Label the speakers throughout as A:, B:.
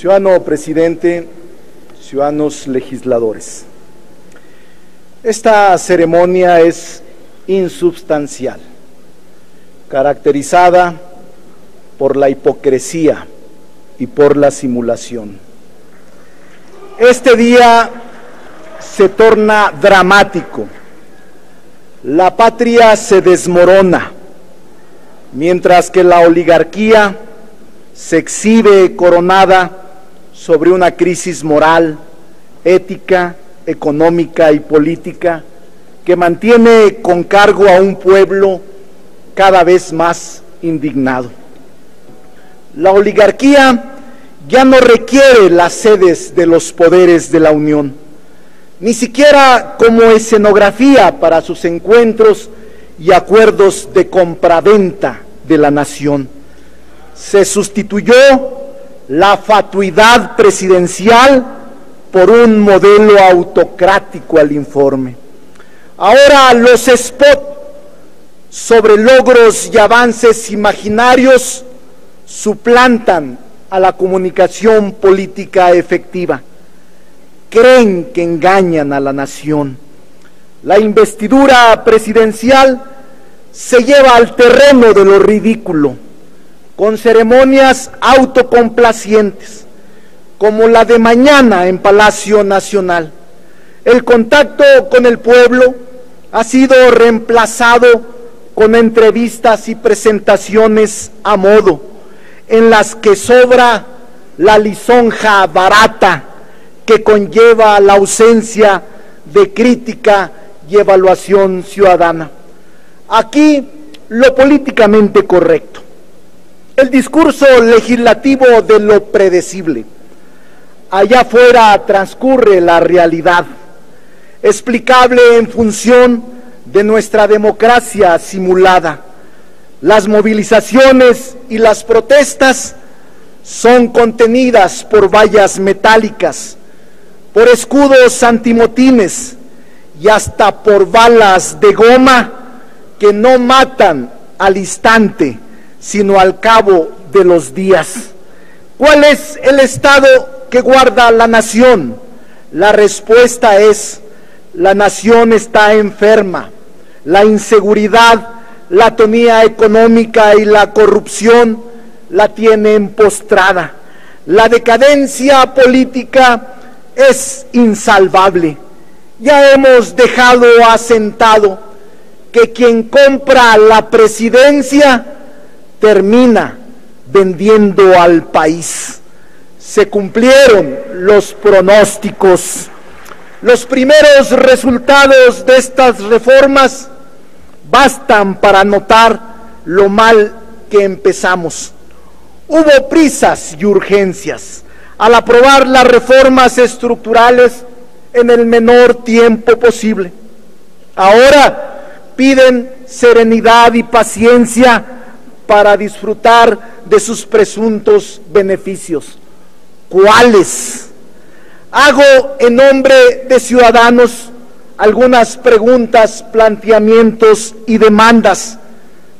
A: Ciudadano presidente, ciudadanos legisladores, esta ceremonia es insubstancial, caracterizada por la hipocresía y por la simulación. Este día se torna dramático, la patria se desmorona, mientras que la oligarquía se exhibe coronada sobre una crisis moral, ética, económica y política que mantiene con cargo a un pueblo cada vez más indignado. La oligarquía ya no requiere las sedes de los poderes de la Unión, ni siquiera como escenografía para sus encuentros y acuerdos de compraventa de la nación. Se sustituyó la fatuidad presidencial por un modelo autocrático al informe. Ahora los spots sobre logros y avances imaginarios suplantan a la comunicación política efectiva. Creen que engañan a la nación. La investidura presidencial se lleva al terreno de lo ridículo, con ceremonias autocomplacientes, como la de mañana en Palacio Nacional. El contacto con el pueblo ha sido reemplazado con entrevistas y presentaciones a modo, en las que sobra la lisonja barata que conlleva la ausencia de crítica y evaluación ciudadana. Aquí lo políticamente correcto, el discurso legislativo de lo predecible. Allá afuera transcurre la realidad, explicable en función de nuestra democracia simulada. Las movilizaciones y las protestas son contenidas por vallas metálicas, por escudos antimotines y hasta por balas de goma que no matan al instante, sino al cabo de los días. ¿Cuál es el estado que guarda la nación? La respuesta es: la nación está enferma. La inseguridad, la atonía económica y la corrupción la tienen postrada. La decadencia política es insalvable. Ya hemos dejado asentado que quien compra la presidencia termina vendiendo al país. Se cumplieron los pronósticos. Los primeros resultados de estas reformas bastan para notar lo mal que empezamos. Hubo prisas y urgencias al aprobar las reformas estructurales en el menor tiempo posible. Ahora piden serenidad y paciencia para disfrutar de sus presuntos beneficios. ¿Cuáles? Hago en nombre de ciudadanos algunas preguntas, planteamientos y demandas,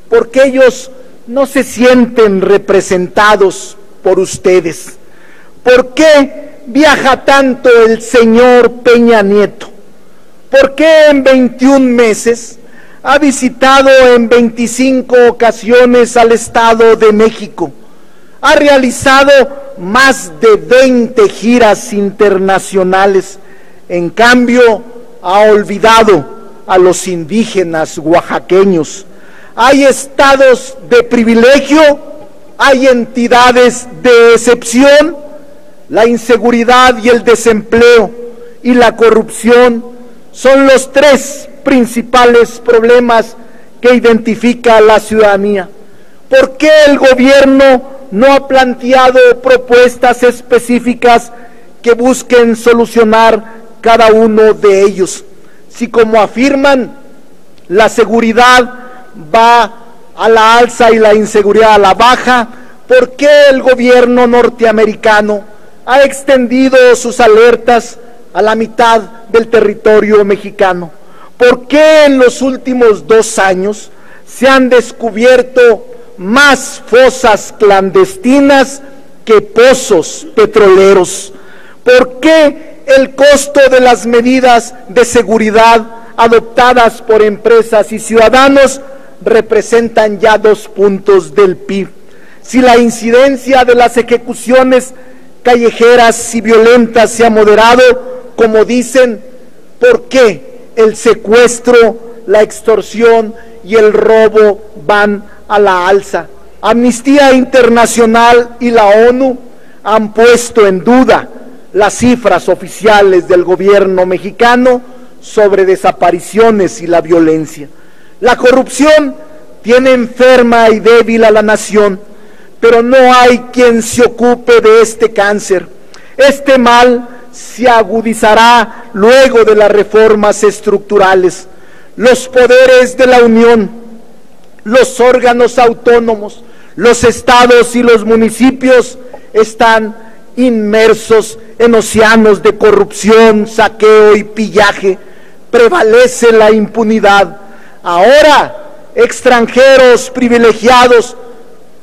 A: porque ellos no se sienten representados por ustedes. ¿Por qué viaja tanto el señor Peña Nieto? ¿Por qué en 21 meses ha visitado en 25 ocasiones al Estado de México? Ha realizado más de 20 giras internacionales. En cambio, ha olvidado a los indígenas oaxaqueños. Hay estados de privilegio, hay entidades de excepción. La inseguridad y el desempleo y la corrupción son los tres principales problemas que identifica la ciudadanía. ¿Por qué el gobierno no ha planteado propuestas específicas que busquen solucionar cada uno de ellos? Si, como afirman, la seguridad va a la alza y la inseguridad a la baja, ¿por qué el gobierno norteamericano ha extendido sus alertas a la mitad del territorio mexicano? ¿Por qué en los últimos 2 años se han descubierto más fosas clandestinas que pozos petroleros? ¿Por qué el costo de las medidas de seguridad adoptadas por empresas y ciudadanos representan ya 2 puntos del PIB? Si la incidencia de las ejecuciones callejeras y violentas se ha moderado, como dicen, ¿por qué el secuestro, la extorsión y el robo van a la alza? Amnistía Internacional y la ONU han puesto en duda las cifras oficiales del gobierno mexicano sobre desapariciones y la violencia. La corrupción tiene enferma y débil a la nación, pero no hay quien se ocupe de este cáncer. Este mal se agudizará luego de las reformas estructurales. Los poderes de la Unión, los órganos autónomos, los estados y los municipios están inmersos en océanos de corrupción, saqueo y pillaje. Prevalece la impunidad. Ahora, extranjeros privilegiados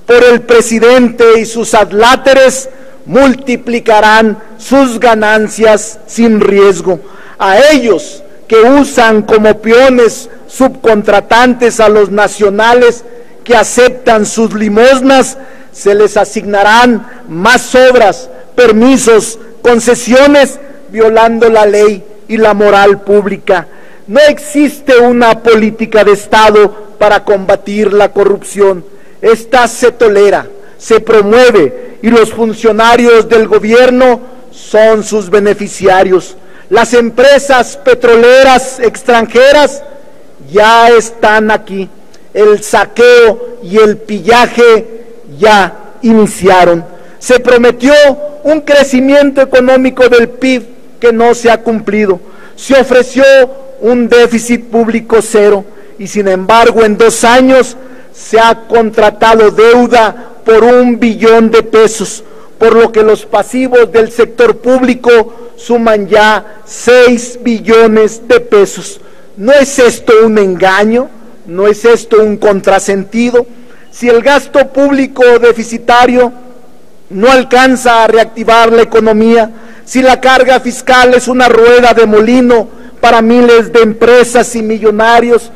A: por el presidente y sus adláteres multiplicarán sus ganancias sin riesgo. A ellos que usan como peones subcontratantes a los nacionales que aceptan sus limosnas, se les asignarán más obras, permisos, concesiones, violando la ley y la moral pública. No existe una política de Estado para combatir la corrupción. Esta se tolera, se promueve y los funcionarios del gobierno son sus beneficiarios. Las empresas petroleras extranjeras ya están aquí. El saqueo y el pillaje ya iniciaron. Se prometió un crecimiento económico del PIB que no se ha cumplido. Se ofreció un déficit público cero y sin embargo en 2 años se ha contratado deuda por $1 billón, por lo que los pasivos del sector público suman ya 6 billones de pesos. ¿No es esto un engaño? ¿No es esto un contrasentido? Si el gasto público deficitario no alcanza a reactivar la economía, si la carga fiscal es una rueda de molino para miles de empresas y millonarios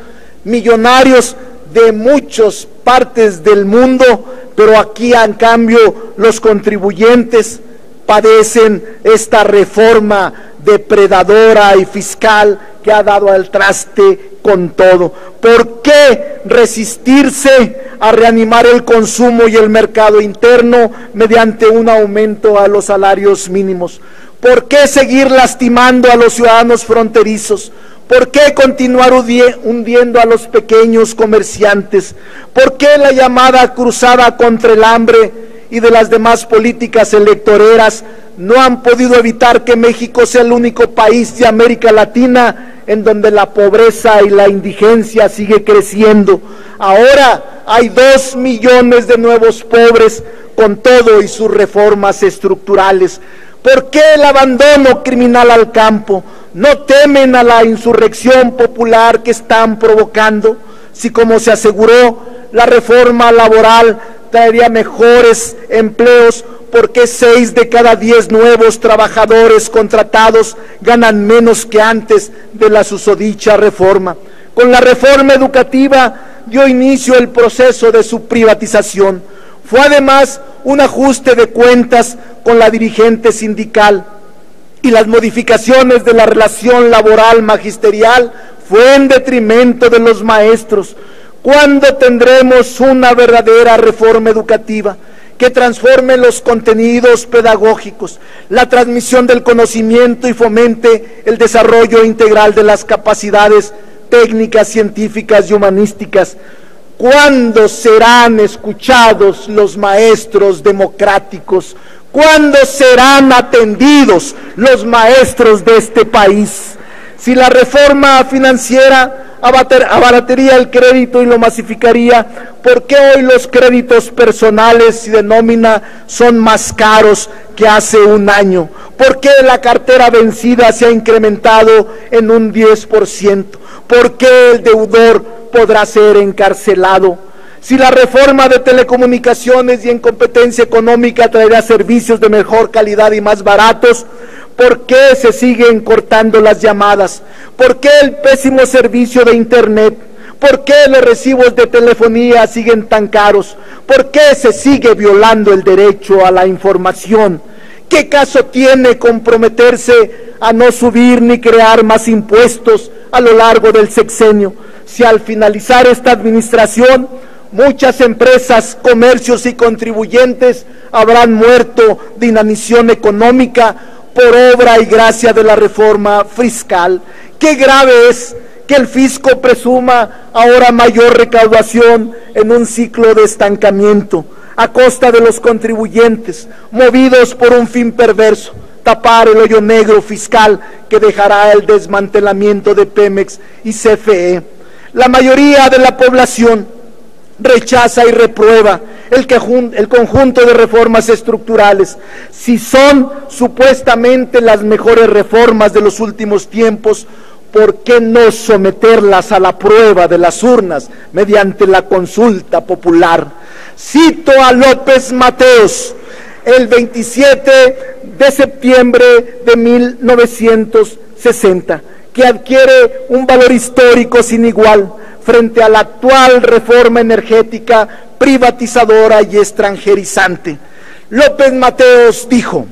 A: de muchas partes del mundo, pero aquí en cambio los contribuyentes padecen esta reforma depredadora y fiscal que ha dado al traste con todo. ¿Por qué resistirse a reanimar el consumo y el mercado interno mediante un aumento a los salarios mínimos? ¿Por qué seguir lastimando a los ciudadanos fronterizos? ¿Por qué continuar hundiendo a los pequeños comerciantes? ¿Por qué la llamada cruzada contra el hambre y de las demás políticas electoreras no han podido evitar que México sea el único país de América Latina en donde la pobreza y la indigencia sigue creciendo? Ahora hay 2 millones de nuevos pobres con todo y sus reformas estructurales. ¿Por qué el abandono criminal al campo? ¿No temen a la insurrección popular que están provocando? Si, como se aseguró, la reforma laboral traería mejores empleos, ¿por qué 6 de cada 10 nuevos trabajadores contratados ganan menos que antes de la susodicha reforma? Con la reforma educativa dio inicio el proceso de su privatización. Fue además un ajuste de cuentas con la dirigente sindical, y las modificaciones de la relación laboral magisterial fue en detrimento de los maestros. ¿Cuándo tendremos una verdadera reforma educativa que transforme los contenidos pedagógicos, la transmisión del conocimiento y fomente el desarrollo integral de las capacidades técnicas, científicas y humanísticas? ¿Cuándo serán escuchados los maestros democráticos? ¿Cuándo serán atendidos los maestros de este país? Si la reforma financiera abarataría el crédito y lo masificaría, ¿por qué hoy los créditos personales y de nómina son más caros que hace un año? ¿Por qué la cartera vencida se ha incrementado en un 10%? ¿Por qué el deudor podrá ser encarcelado? Si la reforma de telecomunicaciones y en competencia económica traerá servicios de mejor calidad y más baratos, ¿por qué se siguen cortando las llamadas? ¿Por qué el pésimo servicio de internet? ¿Por qué los recibos de telefonía siguen tan caros? ¿Por qué se sigue violando el derecho a la información? ¿Qué caso tiene comprometerse a no subir ni crear más impuestos a lo largo del sexenio, si al finalizar esta administración muchas empresas, comercios y contribuyentes habrán muerto de inanición económica por obra y gracia de la reforma fiscal? Qué grave es que el fisco presuma ahora mayor recaudación en un ciclo de estancamiento, a costa de los contribuyentes, movidos por un fin perverso: tapar el hoyo negro fiscal que dejará el desmantelamiento de Pemex y CFE. La mayoría de la población rechaza y reprueba el conjunto de reformas estructurales. Si son supuestamente las mejores reformas de los últimos tiempos, ¿por qué no someterlas a la prueba de las urnas mediante la consulta popular? Cito a López Mateos, el 27 de septiembre de 1960, que adquiere un valor histórico sin igual frente a la actual reforma energética privatizadora y extranjerizante. López Mateos dijo: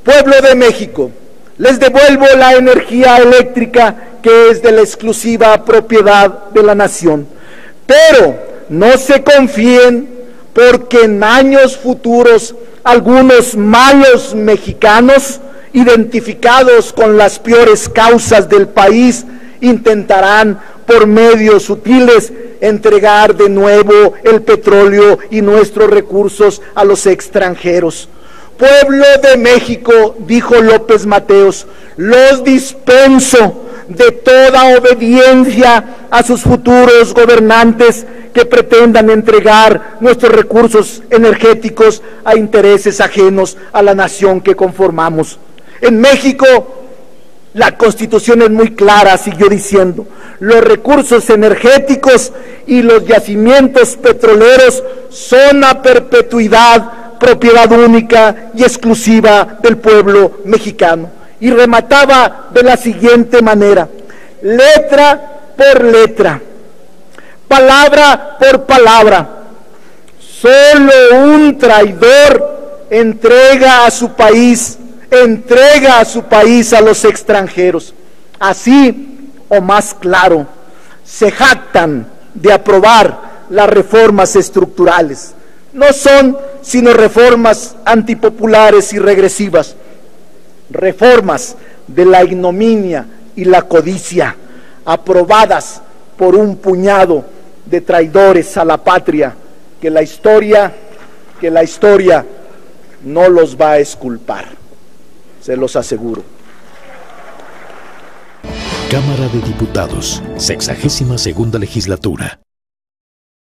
A: pueblo de México, les devuelvo la energía eléctrica que es de la exclusiva propiedad de la nación, pero no se confíen, porque en años futuros algunos malos mexicanos, identificados con las peores causas del país, intentarán por medios sutiles entregar de nuevo el petróleo y nuestros recursos a los extranjeros. Pueblo de México, dijo López Mateos, los dispenso de toda obediencia a sus futuros gobernantes que pretendan entregar nuestros recursos energéticos a intereses ajenos a la nación que conformamos. En México, la Constitución es muy clara, siguió diciendo: los recursos energéticos y los yacimientos petroleros son a perpetuidad propiedad única y exclusiva del pueblo mexicano. Y remataba de la siguiente manera: letra por letra, palabra por palabra, solo un traidor entrega a su país a los extranjeros. Así, o más claro, se jactan de aprobar las reformas estructurales. No son sino reformas antipopulares y regresivas, reformas de la ignominia y la codicia, aprobadas por un puñado de traidores a la patria que la historia no los va a exculpar, se los aseguro.
B: Cámara de Diputados, 62ª legislatura.